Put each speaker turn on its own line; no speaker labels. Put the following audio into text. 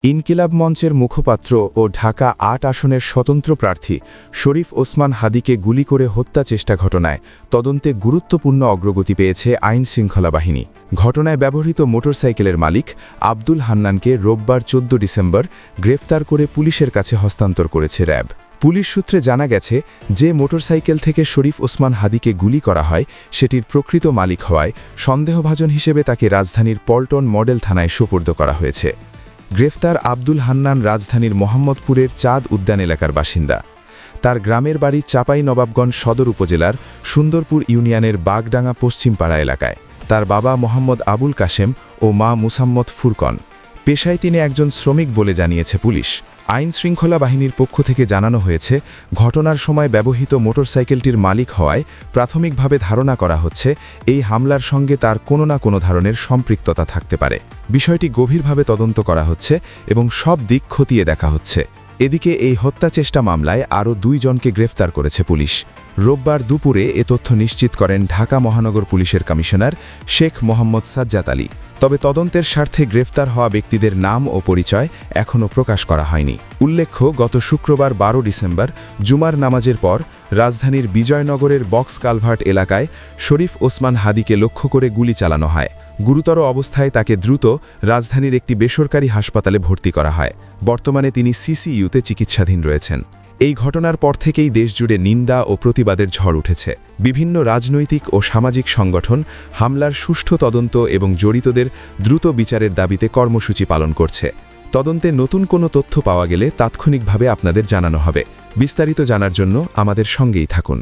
ইনকিলাব মঞ্চের মুখপাত্র ও ঢাকা ৮ আসনের স্বতন্ত্র প্রার্থী শরীফ ওসমান হাদিকে গুলি করে হত্যা চেষ্টা ঘটনায় তদন্তে গুরুত্বপূর্ণ অগ্রগতি পেয়েছে আইন শৃঙ্খলা বাহিনী। ঘটনায় ব্যবহৃত মোটরসাইকেলের মালিক আব্দুল হান্নানকে রোববার ১৪ ডিসেম্বর গ্রেফতার করে পুলিশের কাছে হস্তান্তর করেছে র্যাব। পুলিশ সূত্রে জানা গেছে, যে মোটরসাইকেল থেকে শরীফ ওসমান হাদিকে গুলি করা হয় সেটির প্রকৃত মালিক হওয়ায় সন্দেহভাজন হিসেবে তাকে রাজধানীর পল্টন মডেল থানায় সোপর্দ করা হয়েছে। গ্রেফতার আব্দুল হান্নান রাজধানীর মোহাম্মদপুরের চাঁদ উদ্যান এলাকার বাসিন্দা। তার গ্রামের বাড়ি চাঁপাইনবাবগঞ্জ সদর উপজেলার সুন্দরপুর ইউনিয়নের বাগডাঙ্গা পশ্চিমপাড়া এলাকায়। তার বাবা মোহাম্মদ আবুল কাশেম ও মা মুসাম্মদ ফুরকন। পেশায় তিনি একজন শ্রমিক বলে জানিয়েছে পুলিশ। আইন শৃঙ্খলা বাহিনীর পক্ষ থেকে জানানো হয়েছে, ঘটনার সময় ব্যবহৃত মোটরসাইকেলটির মালিক হওয়ায় প্রাথমিকভাবে ধারণা করা হচ্ছে এই হামলার সঙ্গে তার কোনো না কোনো ধরনের সম্পৃক্ততা থাকতে পারে। বিষয়টি গভীরভাবে তদন্ত করা হচ্ছে এবং সব দিক খতিয়ে দেখা হচ্ছে। এদিকে এই হত্যাচেষ্টা মামলায় আরও ২ জনকে গ্রেফতার করেছে পুলিশ। রোববার দুপুরে এ তথ্য নিশ্চিত করেন ঢাকা মহানগর পুলিশের কমিশনার শেখ মোহাম্মদ সাজ্জাদ আলী। তবে তদন্তের স্বার্থে গ্রেফতার হওয়া ব্যক্তিদের নাম ও পরিচয় এখনও প্রকাশ করা হয়নি। উল্লেখ্য, গত শুক্রবার ১২ ডিসেম্বর জুমার নামাজের পর রাজধানীর বিজয়নগরের বক্স কালভার্ট এলাকায় শরীফ ওসমান হাদিকে লক্ষ্য করে গুলি চালানো হয়। গুরুতর অবস্থায় তাকে দ্রুত রাজধানীর একটি বেসরকারি হাসপাতালে ভর্তি করা হয়। বর্তমানে তিনি সিসিইউতে চিকিৎসাধীন রয়েছেন। এই ঘটনার পর থেকেই দেশজুড়ে নিন্দা ও প্রতিবাদের ঝড় উঠেছে। বিভিন্ন রাজনৈতিক ও সামাজিক সংগঠন হামলার সুষ্ঠু তদন্ত এবং জড়িতদের দ্রুত বিচারের দাবিতে কর্মসূচি পালন করছে। তদন্তে নতুন কোনো তথ্য পাওয়া গেলে তাৎক্ষণিকভাবে আপনাদের জানানো হবে। বিস্তারিত জানার জন্য আমাদের সঙ্গেই থাকুন।